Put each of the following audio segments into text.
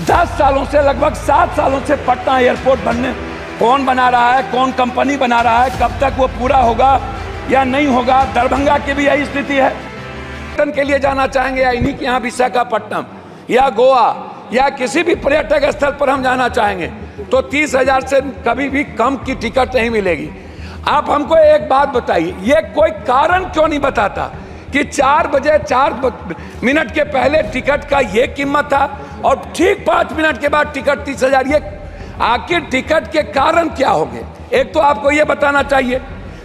10 सालों से, लगभग 7 सालों से पटना एयरपोर्ट बनने कौन बना रहा है, कौन कंपनी बना रहा है, कब तक वो पूरा होगा या नहीं होगा। दरभंगा की भी यही स्थिति है। पर्यटन के लिए जाना चाहेंगे या इन्हीं के यहाँ विशाखापट्टनम या गोवा या किसी भी पर्यटक स्थल पर हम जाना चाहेंगे तो 30,000 से कभी भी कम की टिकट नहीं मिलेगी। आप हमको एक बात बताइए, ये कोई कारण क्यों नहीं बताता कि 4 बजे 4 मिनट के पहले टिकट का ये कीमत था और ठीक 5 मिनट के बाद टिकट 30,000। ये आखिर टिकट के कारण क्या होंगे? एक तो आपको ये बताना चाहिए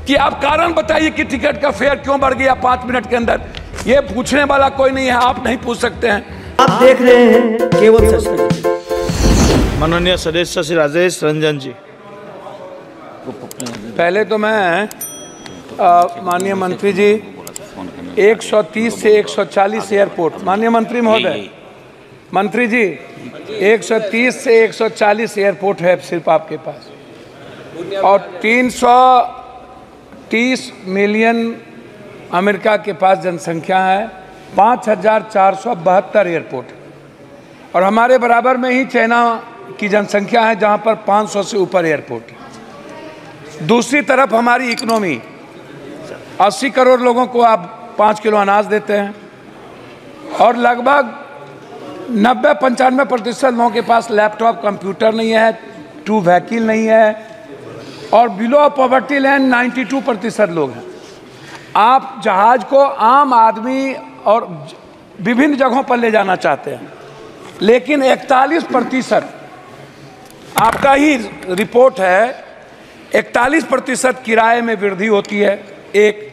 कि आप कारण बताइए कि टिकट का फेयर क्यों बढ़ गया 5 मिनट के अंदर। ये पूछने वाला कोई नहीं है, आप नहीं पूछ सकते हैं। आप देख रहे हैं केवल सच। माननीय सदस्य श्री राजेश रंजन जी। पहले तो मैं माननीय मंत्री जी 130 से 140 एयरपोर्ट, माननीय मंत्री महोदय, मंत्री जी 130 से 140 एयरपोर्ट है सिर्फ आपके पास और 330 मिलियन अमेरिका के पास जनसंख्या है, 5,472 एयरपोर्ट और हमारे बराबर में ही चाइना की जनसंख्या है जहां पर 500 से ऊपर एयरपोर्ट है। दूसरी तरफ हमारी इकोनॉमी 80 करोड़ लोगों को आप 5 किलो अनाज देते हैं और लगभग 90-95% लोगों के पास लैपटॉप कंप्यूटर नहीं है, 2 व्हीकल नहीं है और बिलो पॉवर्टी लाइन 92% लोग हैं। आप जहाज को आम आदमी और विभिन्न जगहों पर ले जाना चाहते हैं लेकिन 41% आपका ही रिपोर्ट है, 41% किराए में वृद्धि होती है। एक,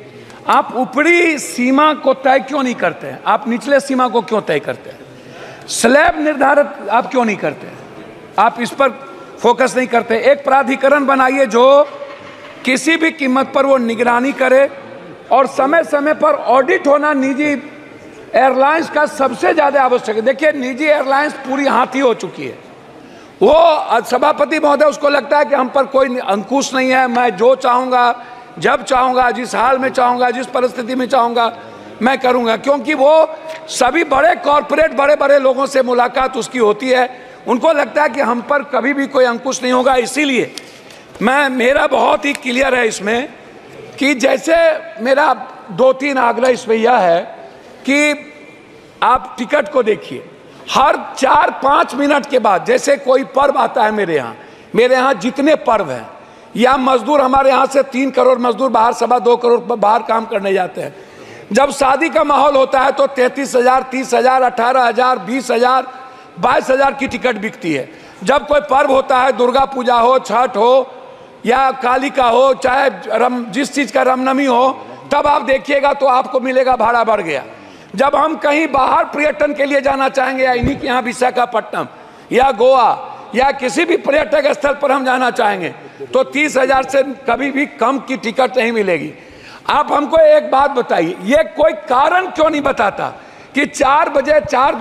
आप ऊपरी सीमा को तय क्यों नहीं करते हैं? आप निचले सीमा को क्यों तय करते हैं? स्लैब निर्धारित आप क्यों नहीं करते हैं? आप इस पर फोकस नहीं करते। एक प्राधिकरण बनाइए जो किसी भी कीमत पर वो निगरानी करे और समय समय पर ऑडिट होना निजी एयरलाइंस का सबसे ज्यादा आवश्यक है। देखिए, निजी एयरलाइंस पूरी हाथी हो चुकी है। वो सभापति महोदय, उसको लगता है कि हम पर कोई अंकुश नहीं है, मैं जो चाहूंगा, जब चाहूंगा, जिस हाल में चाहूंगा, जिस परिस्थिति में चाहूंगा मैं करूंगा, क्योंकि वो सभी बड़े कॉरपोरेट बड़े बड़े लोगों से मुलाकात उसकी होती है। उनको लगता है कि हम पर कभी भी कोई अंकुश नहीं होगा। इसीलिए मेरा बहुत ही क्लियर है इसमें कि जैसे मेरा 2-3 आग्रह इसमें यह है कि आप टिकट को देखिए, हर 4-5 मिनट के बाद जैसे कोई पर्व आता है मेरे यहाँ जितने पर्व हैं या मजदूर, हमारे यहाँ से 3 करोड़ मजदूर बाहर, 2.25 करोड़ बाहर काम करने जाते हैं। जब शादी का माहौल होता है तो 33,000, 30,000, 18,000, 20,000, 22,000 की टिकट बिकती है। जब कोई पर्व होता है, दुर्गा पूजा हो, छठ हो या काली का हो, चाहे जिस चीज का रामनवमी हो, तब आप देखिएगा तो आपको मिलेगा भाड़ा बढ़ गया। जब हम कहीं बाहर पर्यटन के लिए जाना चाहेंगे या इन्हीं के यहाँ विशाखापट्टनम या गोवा या किसी भी पर्यटक स्थल पर हम जाना चाहेंगे तो 30,000 से कभी भी कम की टिकट नहीं मिलेगी। आप हमको एक बात बताइए, ये कोई कारण क्यों नहीं बताता कि 4 बजे 4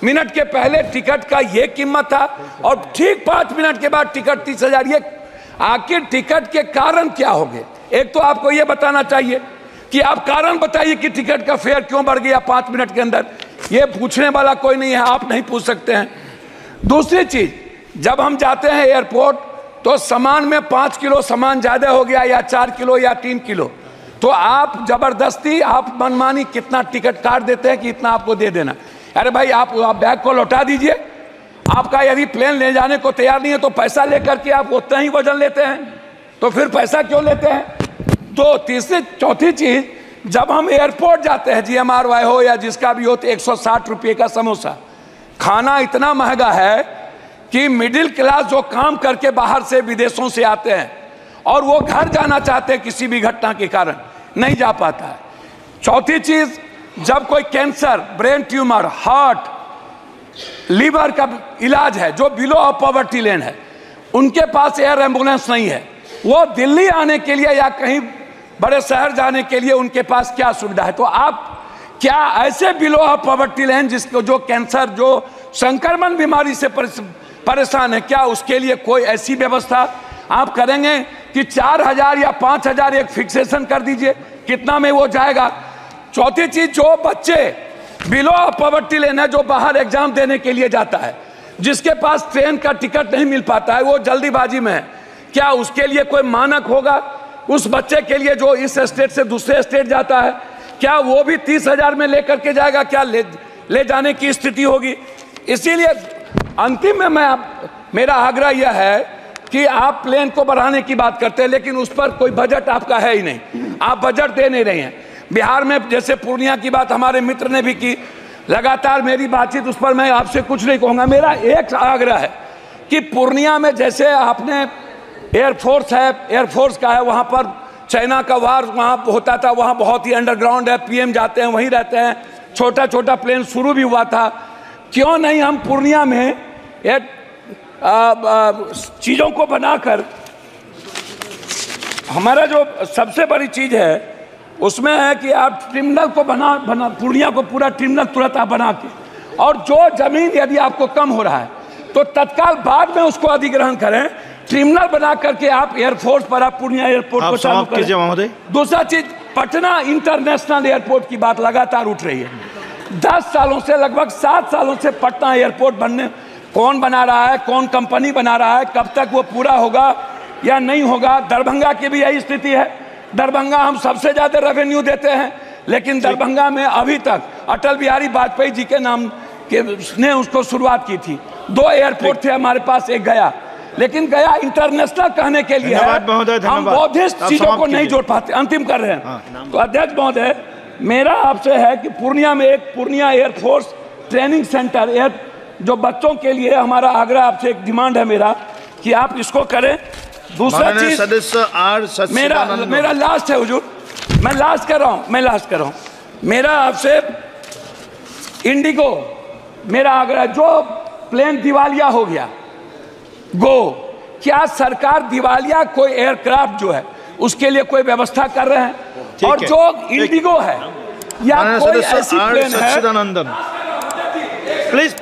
मिनट के पहले टिकट का ये कीमत था और ठीक 5 मिनट के बाद टिकट 30,000। ये आखिर टिकट के कारण क्या होंगे? एक तो आपको ये बताना चाहिए कि आप कारण बताइए कि टिकट का फेयर क्यों बढ़ गया 5 मिनट के अंदर। ये पूछने वाला कोई नहीं है, आप नहीं पूछ सकते हैं। दूसरी चीज, जब हम जाते हैं एयरपोर्ट तो सामान में 5 किलो सामान ज्यादा हो गया या 4 किलो या 3 किलो, तो आप जबरदस्ती आप मनमानी कितना टिकट काट देते हैं कि इतना आपको दे देना। अरे भाई, आप बैग को लौटा दीजिए। आपका यदि प्लेन ले जाने को तैयार नहीं है तो पैसा लेकर के आप उतना ही वजन लेते हैं, तो फिर पैसा क्यों लेते हैं? तो तीसरी चौथी चीज, जब हम एयरपोर्ट जाते हैं, GMRY हो या जिसका भी हो, तो 160 रुपये का समोसा। खाना इतना महंगा है कि मिडिल क्लास जो काम करके बाहर से विदेशों से आते हैं और वो घर जाना चाहते हैं किसी भी घटना के कारण, नहीं जा पाता है। चौथी चीज, जब कोई cancer, brain tumour, heart, liver का इलाज है जो बिलो ऑफ पॉवर्टी लाइन है, उनके पास एयर एम्बुलेंस नहीं है, वो दिल्ली आने के लिए या कहीं बड़े शहर जाने के लिए उनके पास क्या सुविधा है? तो आप क्या ऐसे बिलो ऑफ पॉवर्टी लाइन जिसको जो कैंसर, जो संक्रमण बीमारी से परेशान है, क्या उसके लिए कोई ऐसी व्यवस्था आप करेंगे कि 4,000 या 5,000 एक फिक्सेशन कर दीजिए, कितना में वो जाएगा? चौथी चीज, जो बच्चे बिलो पॉवर्टी लाइन है, जो बाहर एग्जाम देने के लिए जाता है, जिसके पास ट्रेन का टिकट नहीं मिल पाता है, वो जल्दीबाजी में है, क्या उसके लिए कोई मानक होगा? उस बच्चे के लिए जो इस स्टेट से दूसरे स्टेट जाता है, क्या वो भी 30,000 में लेकर के जाएगा? क्या ले जाने की स्थिति होगी? इसीलिए अंतिम में मेरा आग्रह यह है कि आप प्लेन को बढ़ाने की बात करते हैं, लेकिन उस पर कोई बजट आपका है ही नहीं। आप बजट दे नहीं रहे हैं। बिहार में जैसे पूर्णिया की बात हमारे मित्र ने भी की, लगातार मेरी बातचीत उस पर मैं आपसे कुछ नहीं कहूँगा। मेरा एक आग्रह है कि पूर्णिया में जैसे आपने एयरफोर्स है, एयरफोर्स का है, वहाँ पर चाइना का वार वहाँ होता था, वहाँ बहुत ही अंडरग्राउंड है, पीएम जाते हैं वहीं रहते हैं, छोटा छोटा प्लेन शुरू भी हुआ था। क्यों नहीं हम पूर्णिया में एक चीज़ों को बनाकर, हमारा जो सबसे बड़ी चीज़ है उसमें है कि आप टर्मिनल को बना पूर्णिया को पूरा टर्मिनल तुरंत आप बना के, और जो जमीन यदि आपको कम हो रहा है तो तत्काल बाद में उसको अधिग्रहण करें, टर्मिनल बना करके आप एयरफोर्स पर आप पूर्णिया एयरपोर्ट को चालू करें। दूसरा चीज, पटना इंटरनेशनल एयरपोर्ट की बात लगातार उठ रही है। 10 सालों से, लगभग 7 सालों से पटना एयरपोर्ट बनने, कौन बना रहा है, कौन कंपनी बना रहा है, कब तक वो पूरा होगा या नहीं होगा? दरभंगा की भी यही स्थिति है। दरभंगा हम सबसे ज्यादा रेवेन्यू देते हैं, लेकिन दरभंगा में अभी तक अटल बिहारी वाजपेयी जी के नाम के ने उसको शुरुआत की थी। 2 एयरपोर्ट थे हमारे पास, एक गया, लेकिन गया इंटरनेशनल कहने के लिए है, हम बौद्धिस्ट चीजों को नहीं जोड़ पाते। अंतिम कर रहे हैं। तो अध्यक्ष महोदय, मेरा आपसे है कि पूर्णिया में एक पूर्णिया एयरफोर्स ट्रेनिंग सेंटर, जो बच्चों के लिए, हमारा आग्रह आपसे, एक डिमांड है मेरा कि आप इसको करें। दूसरा चीज, मेरा लास्ट है हुजूर, मैं लास्ट कर रहा हूं, मेरा आपसे इंडिगो, मेरा आग्रह, जो प्लेन दिवालिया हो गया क्या सरकार दिवालिया कोई एयरक्राफ्ट जो है उसके लिए कोई व्यवस्था कर रहे हैं? और जो इंडिगो है या कोई ऐसी प्लेन है, प्लीज